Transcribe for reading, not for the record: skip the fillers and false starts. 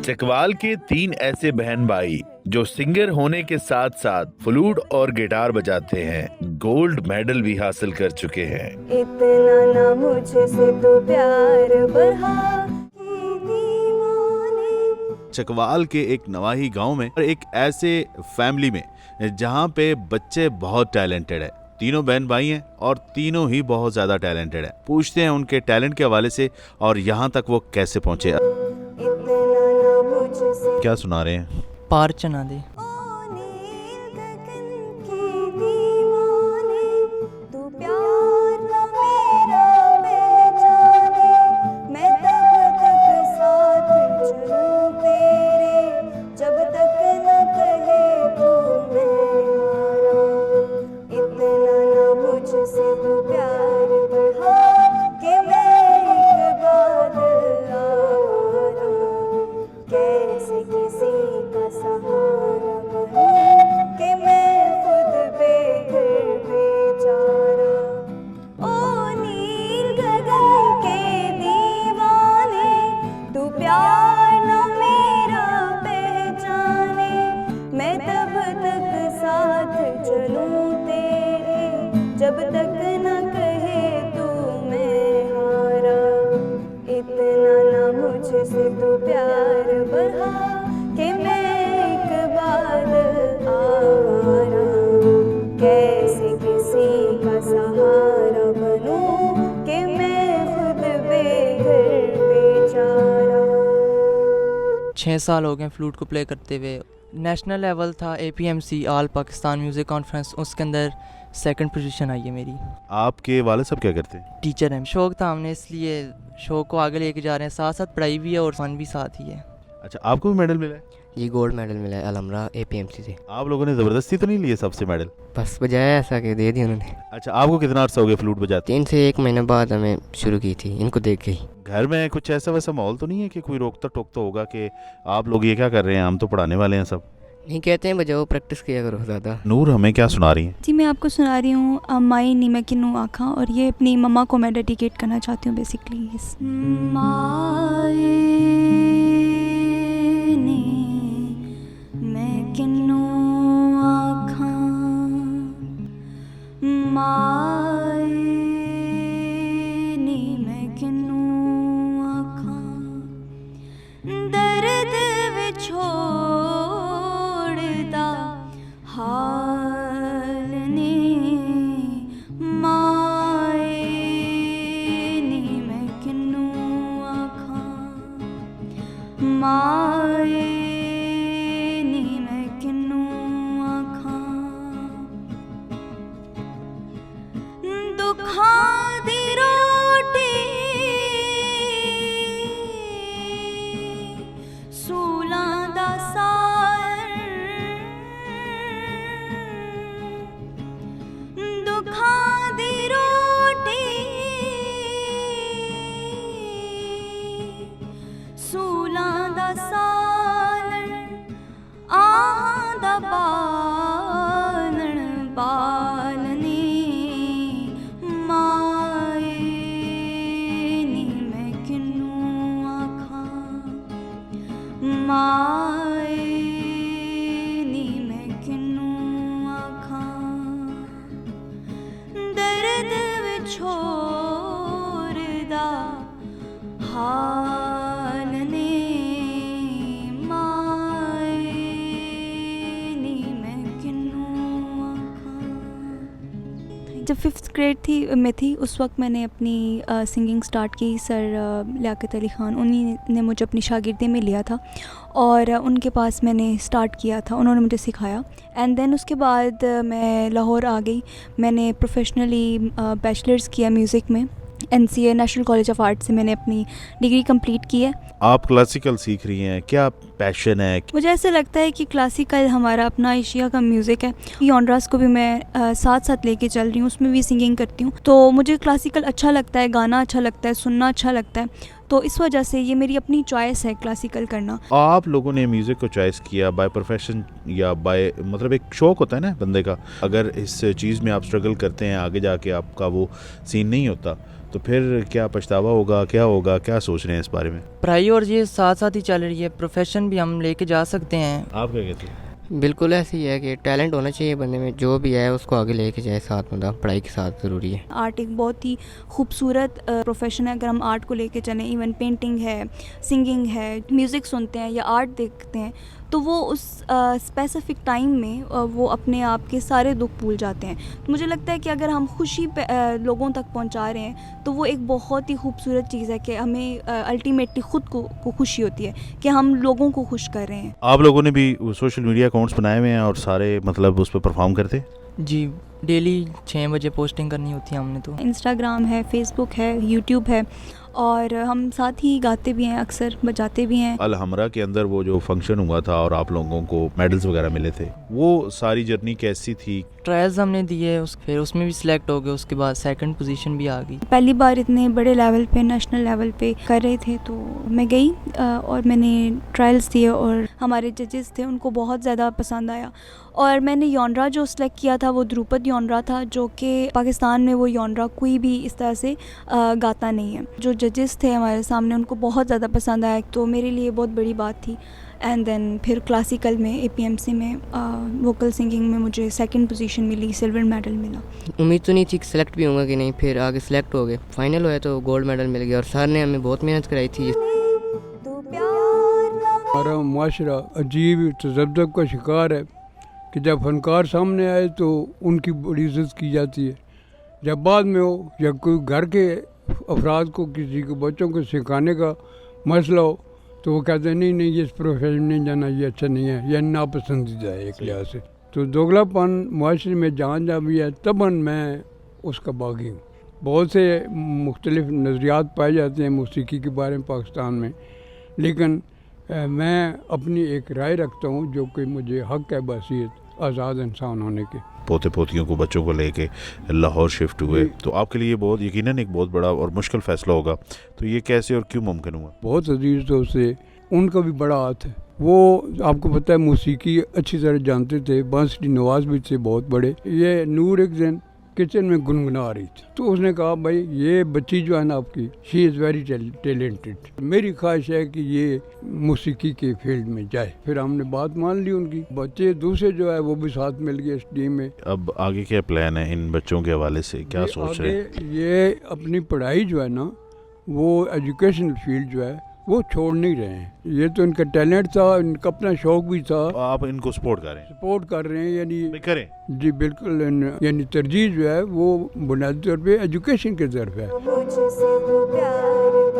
चकवाल के 3 ऐसे बहन भाई जो सिंगर होने के साथ साथ फ्लूट और गिटार बजाते हैं, गोल्ड मेडल भी हासिल कर चुके हैं। इतना ना मुझसे तो प्यार बढ़ा चकवाल के एक नवाही गांव में एक ऐसे फैमिली में जहां पे बच्चे बहुत टैलेंटेड है। तीनों बहन भाई हैं और तीनों ही बहुत ज्यादा टैलेंटेड है। पूछते हैं उनके टैलेंट के हवाले से और यहाँ तक वो कैसे पहुंचे। क्या सुना रहे हैं? पार चना दे। जब तक न कहे तू मैं हारा, इतना ना मुझसे तू प्यार बढ़ा कि मैं एक बाद आवारा। कैसे किसी का सहारा बनूं कि मैं खुद बेघर बेचारा। 6 साल हो गए फ्लूट को प्ले करते हुए। नेशनल लेवल था APMC all Pakistan music conference, उसके अंदर 2nd पोजीशन आई है मेरी। आपके वाले सब क्या करते हैं? टीचर हैं। शौक था हमने, इसलिए शौक को आगे लेके जा रहे हैं। साथ साथ पढ़ाई भी है और फन भी साथ ही है। अच्छा, आपको भी मेडल मिला है? जी, गोल्ड मेडल मिला है अलमरा APMC से। आप लोगों ने ज़बरदस्ती तो नहीं लिए सबसे मेडल? बस बजाया ऐसा कि दे दिया उन्होंने। अच्छा, आपको कितना अर्सा हो गया फ्लूट बजाते? 3 से 1 महीने बाद हमें शुरू की थी, इनको देख के ही। घर में कुछ ऐसा वैसा माहौल तो नहीं है कि कोई रोकता टोकता होगा कि आप लोग ये क्या कर रहे हैं, हम तो पढ़ाने वाले हैं सब? नहीं, कहते हैं बजाओ, प्रैक्टिस किया करो ज़्यादा। नूर हमें क्या सुना रही हैं? जी, मैं आपको सुना रही हूँ माई नी मैं किन्नू आँखा, और ये अपनी मम्मा को मैं डेडिकेट करना चाहती हूँ बेसिकली। माई नी मैं किन्नू आँखा, माई नी मैं किन्नू आँखा, दर्द विछो हाल नी माए नी मैं किन्नू आँखा, माए नी मैं किन्नू आँखा, दुखां दी रोटी सूलां दा जब 5th ग्रेड में थी उस वक्त मैंने अपनी सिंगिंग स्टार्ट की। सर लियाकत अली ख़ान, उन्हीं ने मुझे अपनी शागिर्दी में लिया था और उनके पास मैंने स्टार्ट किया था, उन्होंने मुझे सिखाया। एंड देन उसके बाद मैं लाहौर आ गई। मैंने प्रोफेशनली बैचलर्स किया म्यूज़िक में। NCA national college of art से मैंने अपनी डिग्री कंप्लीट की है। आप क्लासिकल सीख रही हैं, क्या पैशन है? मुझे ऐसा लगता है कि क्लासिकल हमारा अपना एशिया का म्यूज़िक है। यॉनरास को भी मैं साथ साथ लेके चल रही हूँ, उसमें भी सिंगिंग करती हूँ। तो मुझे क्लासिकल अच्छा लगता है, गाना अच्छा लगता है, सुनना अच्छा लगता है। तो इस वजह से ये मेरी अपनी चॉइस है क्लासिकल करना। आप लोगों ने म्यूज़िक को चॉइस किया बाय प्रोफेशन या बाय मतलब एक शौक होता है ना बंदे का, अगर इस चीज़ में आप स्ट्रगल करते हैं आगे जाके आपका वो सीन नहीं होता तो फिर क्या पछतावा होगा, क्या सोच रहे हैं इस बारे में? पढ़ाई और ये साथ साथ ही चल रही है, प्रोफेशन भी हम लेके जा सकते हैं। आप क्या कहते हैं? बिल्कुल ऐसे ही है कि टैलेंट होना चाहिए बंदे में, जो भी है उसको आगे लेके जाए साथ, मतलब पढ़ाई के साथ ज़रूरी है। आर्ट एक बहुत ही खूबसूरत प्रोफेशन है। अगर हम आर्ट को लेके चलें, इवन पेंटिंग है, सिंगिंग है, म्यूज़िक सुनते हैं या आर्ट देखते हैं, तो वो उस स्पेसिफ़िक टाइम में वो अपने आप के सारे दुख भूल जाते हैं। तो मुझे लगता है कि अगर हम खुशी लोगों तक पहुंचा रहे हैं तो वो एक बहुत ही खूबसूरत चीज़ है कि हमें अल्टीमेटली ख़ुद को खुशी होती है कि हम लोगों को खुश कर रहे हैं। आप लोगों ने भी सोशल मीडिया अकाउंट्स बनाए हुए हैं और सारे मतलब उस पर परफॉर्म करते? जी, डेली 6 बजे पोस्टिंग करनी होती है हमने। तो इंस्टाग्राम है, फेसबुक है, यूट्यूब है, और हम साथ ही गाते भी हैं, अक्सर बजाते भी हैं। अल हमरा के अंदर वो जो फंक्शन हुआ था और आप लोगों को मेडल्स वगैरह मिले थे, वो सारी जर्नी कैसी थी? ट्रायल्स हमने दिए, फिर उसमें भी सिलेक्ट हो गए, उसके बाद सेकंड पोजीशन भी आ गई। पहली बार इतने बड़े लेवल पे, नेशनल लेवल पे कर रहे थे, तो मैं गई और मैंने ट्रायल्स दिए और हमारे जजेस थे, उनको बहुत ज़्यादा पसंद आया। और मैंने यॉनरा जो सिलेक्ट किया था वो ध्रुपद यॉनरा था, जो कि पाकिस्तान में वो यॉनरा कोई भी इस तरह से गाता नहीं है। जो जजेस थे हमारे सामने, उनको बहुत ज़्यादा पसंद आया, तो मेरे लिए बहुत बड़ी बात थी। एंड देन फिर क्लासिकल में APMC में वोकल सिंगिंग में मुझे सेकंड पोजीशन मिली, सिल्वर मेडल मिला। उम्मीद तो नहीं थी कि सिलेक्ट भी होगा कि नहीं, फिर आगे सिलेक्ट हो गए, फाइनल हुआ तो गोल्ड मेडल मिल गया। और सर ने हमें बहुत मेहनत कराई थी। हमारा मुआशरा अजीब तज़ब्ज़ुब का शिकार है कि जब फनकार सामने आए तो उनकी बड़ी इज़्ज़त की जाती है, जब बाद में हो या कोई घर के अफराद को, किसी के बच्चों को सिखाने का मसला हो, तो वो कहते हैं नहीं ये इस प्रोफेशन में नहीं जाना, ये अच्छा नहीं है, यह नापसंदीदा है एक लिहाज से। तो दोगलापन मुआशरे में जहाँ भी है, तबन मैं उसका बागी हूँ। बहुत से मुख्तलिफ नज़रियात पाए जाते हैं मौसीकी के बारे में पाकिस्तान में, लेकिन मैं अपनी एक राय रखता हूँ जो कि मुझे हक़ है बसीयत आज़ाद इंसान होने के। पोते पोतियों को, बच्चों को लेके लाहौर शिफ्ट हुए, तो आपके लिए बहुत यकीनन एक बहुत बड़ा और मुश्किल फ़ैसला होगा, तो ये कैसे और क्यों मुमकिन हुआ? बहुत अजीज़ दोस्त से उनका भी बड़ा हाथ है। वो आपको पता है मौसीकी अच्छी तरह जानते थे, बांसुरी नवाज भी थे बहुत बड़े। ये नूर एक दिन किचन में गुनगुना रही थी, तो उसने कहा भाई ये बच्ची जो है ना आपकी, शी इज़ वेरी टैलेंटेड, मेरी ख्वाहिश है कि ये मौसीकी के फील्ड में जाए। फिर हमने बात मान ली उनकी। बच्चे दूसरे जो है वो भी साथ मिल गए इस टीम में। अब आगे क्या प्लान है इन बच्चों के हवाले से, क्या सोच रहे हैं? ये अपनी पढ़ाई जो है ना, वो एजुकेशनल फील्ड जो है वो छोड़ नहीं रहे हैं। ये तो इनका टैलेंट था, इनका अपना शौक भी था। आप इनको सपोर्ट कर रहे हैं? सपोर्ट कर रहे हैं, यानी करें जी बिल्कुल। यानी तरजीह जो है वो बुनियादी तौर पे एजुकेशन की तरफ है। मुझसे तू प्यार